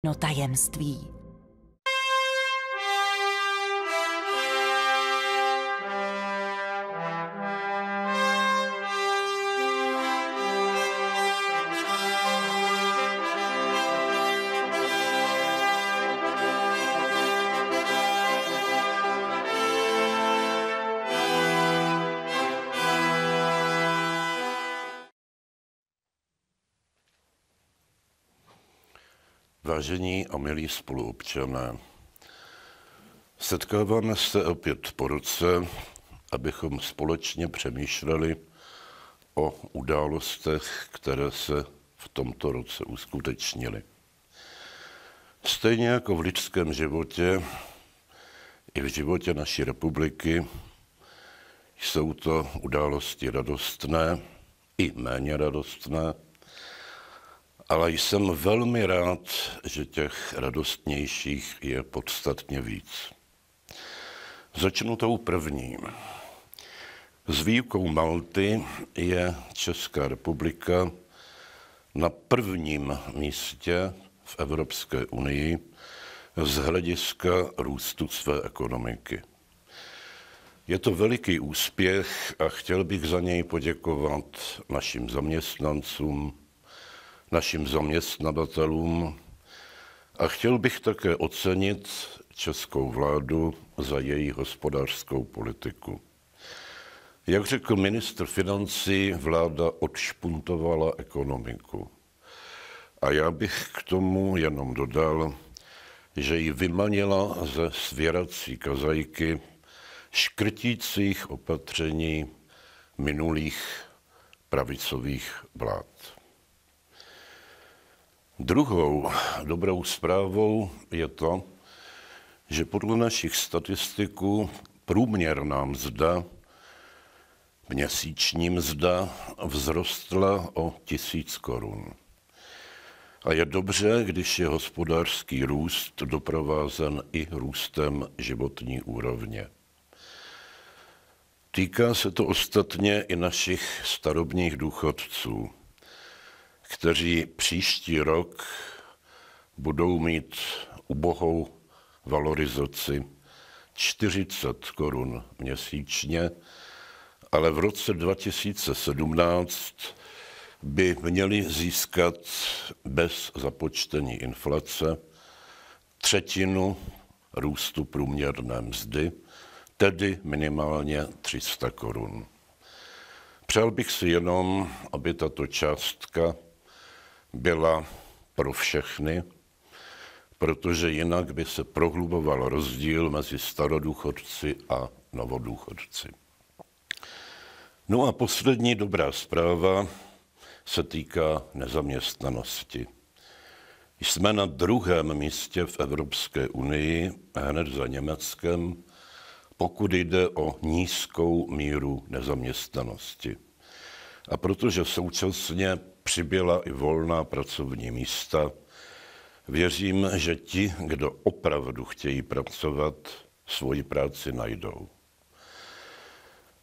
No tajemství. Vážení a milí spoluobčané, setkáváme se opět po roce, abychom společně přemýšleli o událostech, které se v tomto roce uskutečnily. Stejně jako v lidském životě, i v životě naší republiky jsou to události radostné i méně radostné, ale jsem velmi rád, že těch radostnějších je podstatně víc. Začnu tou první. S výjimkou Malty je Česká republika na prvním místě v Evropské unii z hlediska růstu své ekonomiky. Je to veliký úspěch a chtěl bych za něj poděkovat našim zaměstnancům, našim zaměstnavatelům a chtěl bych také ocenit českou vládu za její hospodářskou politiku. Jak řekl ministr financí, vláda odšpuntovala ekonomiku. A já bych k tomu jenom dodal, že ji vymanila ze svěrací kazajky škrtících opatření minulých pravicových vlád. Druhou dobrou zprávou je to, že podle našich statistiků průměrná mzda, měsíční mzda, vzrostla o 1000 korun. A je dobře, když je hospodářský růst doprovázen i růstem životní úrovně. Týká se to ostatně i našich starobních důchodců, kteří příští rok budou mít ubohou valorizaci 40 korun měsíčně, ale v roce 2017 by měli získat bez započtení inflace třetinu růstu průměrné mzdy, tedy minimálně 300 korun. Přál bych si jenom, aby tato částka byla pro všechny, protože jinak by se prohluboval rozdíl mezi starodůchodci a novodůchodci. No a poslední dobrá zpráva se týká nezaměstnanosti. Jsme na druhém místě v Evropské unii, hned za Německem, pokud jde o nízkou míru nezaměstnanosti. A protože současně přibyla i volná pracovní místa, věřím, že ti, kdo opravdu chtějí pracovat, svoji práci najdou.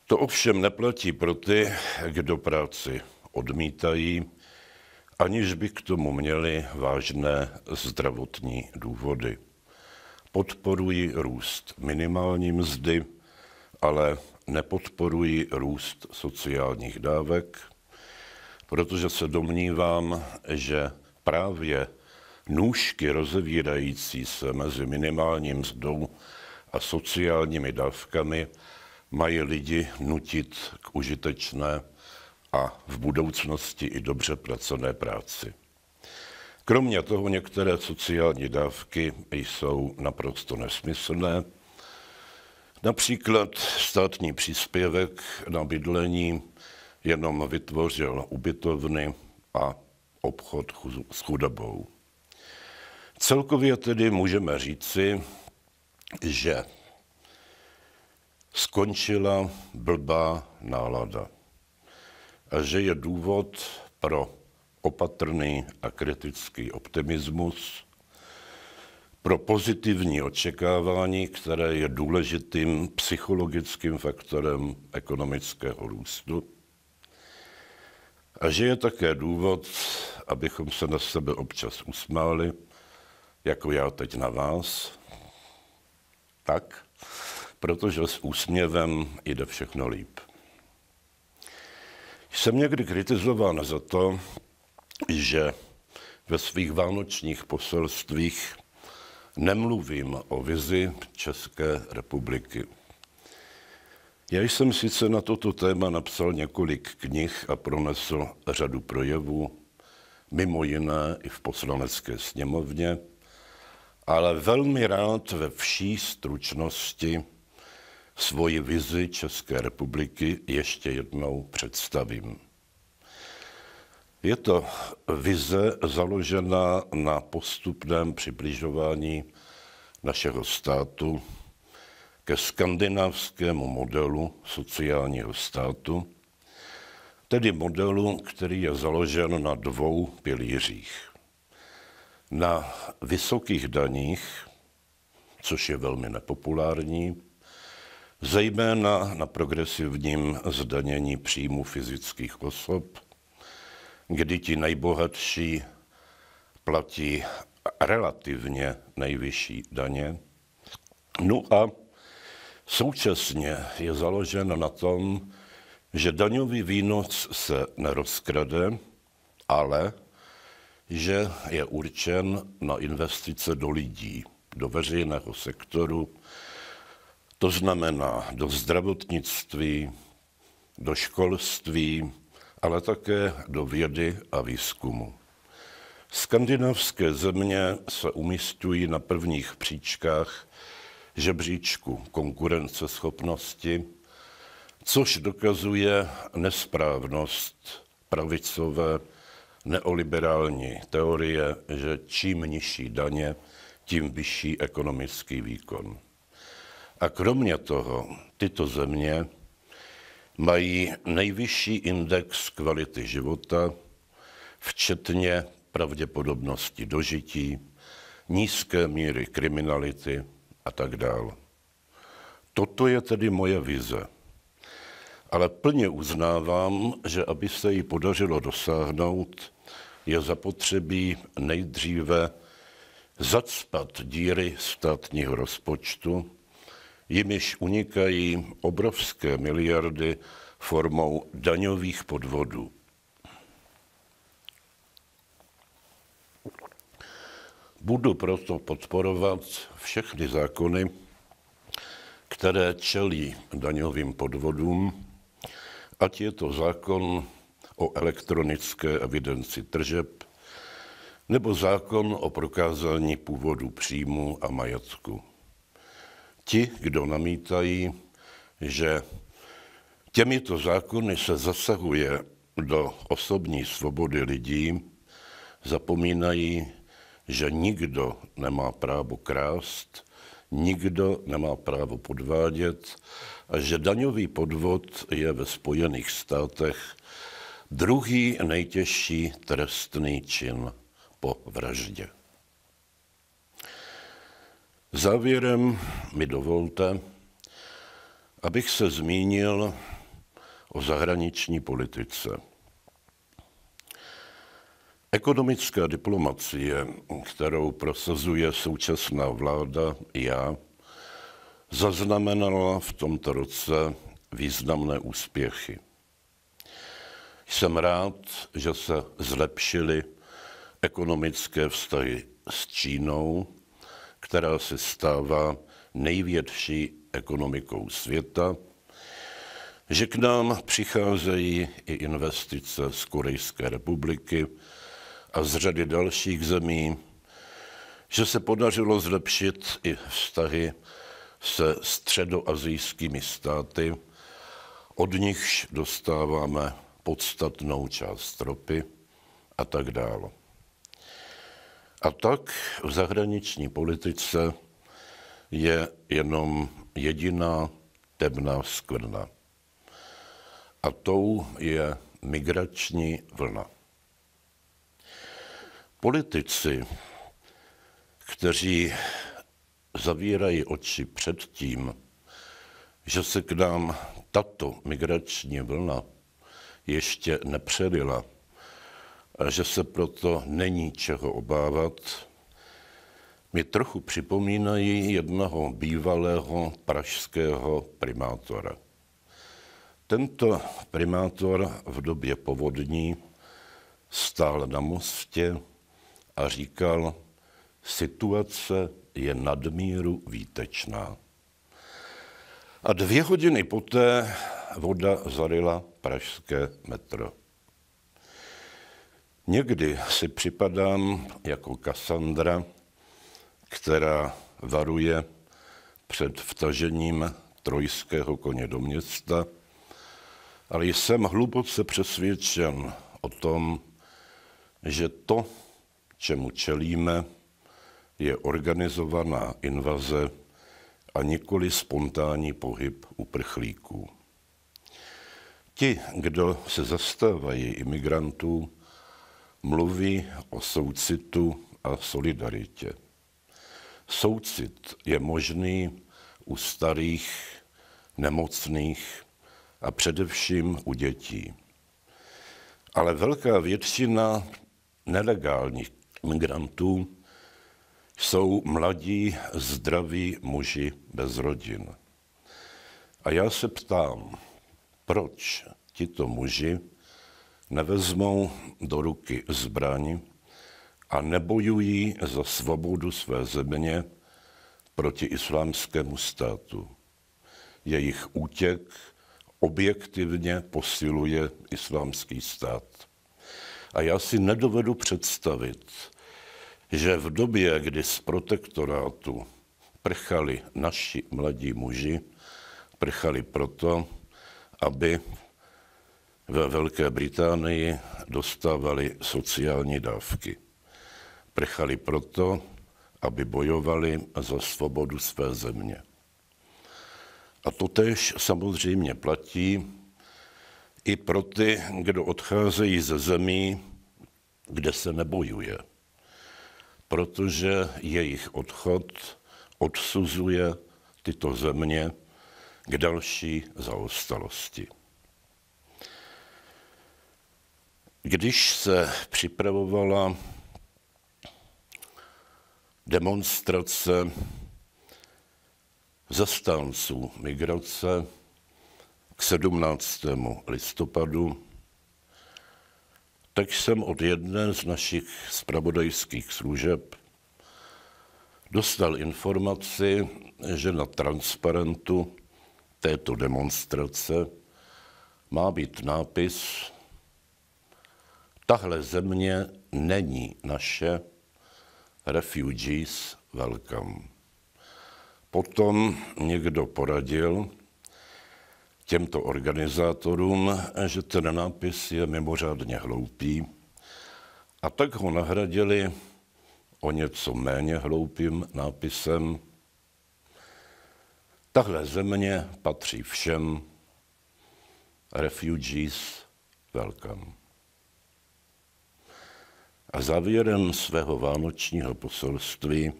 To ovšem neplatí pro ty, kdo práci odmítají, aniž by k tomu měli vážné zdravotní důvody. Podporují růst minimální mzdy, ale nepodporují růst sociálních dávek, protože se domnívám, že právě nůžky rozevírající se mezi minimální mzdou a sociálními dávkami mají lidi nutit k užitečné a v budoucnosti i dobře placené práci. Kromě toho některé sociální dávky jsou naprosto nesmyslné. Například státní příspěvek na bydlení jenom vytvořil ubytovny a obchod s chudobou. Celkově tedy můžeme říci, že skončila blbá nálada a že je důvod pro opatrný a kritický optimismus, pro pozitivní očekávání, které je důležitým psychologickým faktorem ekonomického růstu, a že je také důvod, abychom se na sebe občas usmáli, jako já teď na vás, tak, protože s úsměvem jde všechno líp. Jsem někdy kritizován za to, že ve svých vánočních poselstvích nemluvím o vizi České republiky. Já jsem sice na toto téma napsal několik knih a pronesl řadu projevů, mimo jiné i v Poslanecké sněmovně, ale velmi rád ve vší stručnosti svoji vizi České republiky ještě jednou představím. Je to vize založená na postupném přibližování našeho státu ke skandinávskému modelu sociálního státu, tedy modelu, který je založen na 2 pilířích. Na vysokých daních, což je velmi nepopulární, zejména na progresivním zdanění příjmu fyzických osob, kdy ti nejbohatší platí relativně nejvyšší daně. No a současně je založen na tom, že daňový výnos se nerozkrade, ale že je určen na investice do lidí, do veřejného sektoru, to znamená do zdravotnictví, do školství, ale také do vědy a výzkumu. Skandinávské země se umísťují na prvních příčkách žebříčku konkurenceschopnosti, což dokazuje nesprávnost pravicové neoliberální teorie, že čím nižší daně, tím vyšší ekonomický výkon. A kromě toho tyto země mají nejvyšší index kvality života, včetně pravděpodobnosti dožití, nízké míry kriminality a tak dále. Toto je tedy moje vize. Ale plně uznávám, že aby se jí podařilo dosáhnout, je zapotřebí nejdříve zacpat díry státního rozpočtu, jimiž unikají obrovské miliardy formou daňových podvodů. Budu proto podporovat všechny zákony, které čelí daňovým podvodům, ať je to zákon o elektronické evidenci tržeb, nebo zákon o prokázání původu příjmu a majetku. Ti, kdo namítají, že těmito zákony se zasahuje do osobní svobody lidí, zapomínají, že nikdo nemá právo krást, nikdo nemá právo podvádět a že daňový podvod je ve Spojených státech druhý nejtěžší trestný čin po vraždě. Závěrem mi dovolte, abych se zmínil o zahraniční politice. Ekonomická diplomacie, kterou prosazuje současná vláda i já, zaznamenala v tomto roce významné úspěchy. Jsem rád, že se zlepšily ekonomické vztahy s Čínou, která se stává největší ekonomikou světa, že k nám přicházejí i investice z Korejské republiky a z řady dalších zemí, že se podařilo zlepšit i vztahy se středoasijskými státy, od nichž dostáváme podstatnou část ropy a tak dále. A tak v zahraniční politice je jenom jediná temná skvrna. A tou je migrační vlna. Politici, kteří zavírají oči před tím, že se k nám tato migrační vlna ještě nepřelila a že se proto není čeho obávat, mi trochu připomínají jednoho bývalého pražského primátora. Tento primátor v době povodní stál na mostě a říkal, situace je nadmíru výtečná. A 2 hodiny poté voda zaryla pražské metro. Někdy si připadám jako Kassandra, která varuje před vtažením trojského koně do města, ale jsem hluboce přesvědčen o tom, že to, čemu čelíme, je organizovaná invaze a nikoli spontánní pohyb uprchlíků. Ti, kdo se zastávají imigrantů, mluví o soucitu a solidaritě. Soucit je možný u starých, nemocných a především u dětí. Ale velká většina nelegálních migrantů jsou mladí, zdraví muži bez rodin. A já se ptám, proč tito muži nevezmou do ruky zbraň a nebojují za svobodu své země proti islámskému státu. Jejich útěk objektivně posiluje islámský stát. A já si nedovedu představit, že v době, kdy z protektorátu prchali naši mladí muži, prchali proto, aby ve Velké Británii dostávali sociální dávky. Prchali proto, aby bojovali za svobodu své země. A totéž samozřejmě platí i pro ty, kdo odcházejí ze zemí, kde se nebojuje. Protože jejich odchod odsuzuje tyto země k další zaostalosti. Když se připravovala demonstrace zastánců migrace k 17. listopadu, tak jsem od jedné z našich zpravodajských služeb dostal informaci, že na transparentu této demonstrace má být nápis Tahle země není naše, refugees welcome. Potom někdo poradil těmto organizátorům, že ten nápis je mimořádně hloupý, a tak ho nahradili o něco méně hloupým nápisem Tahle země patří všem, refugees welcome. A závěrem svého vánočního poselství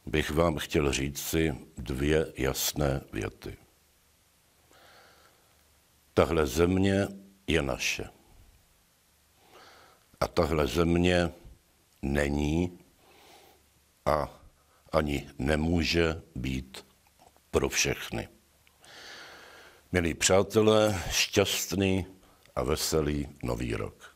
bych vám chtěl říci 2 jasné věty. Tahle země je naše. A tahle země není a ani nemůže být pro všechny. Milí přátelé, šťastný a veselý nový rok.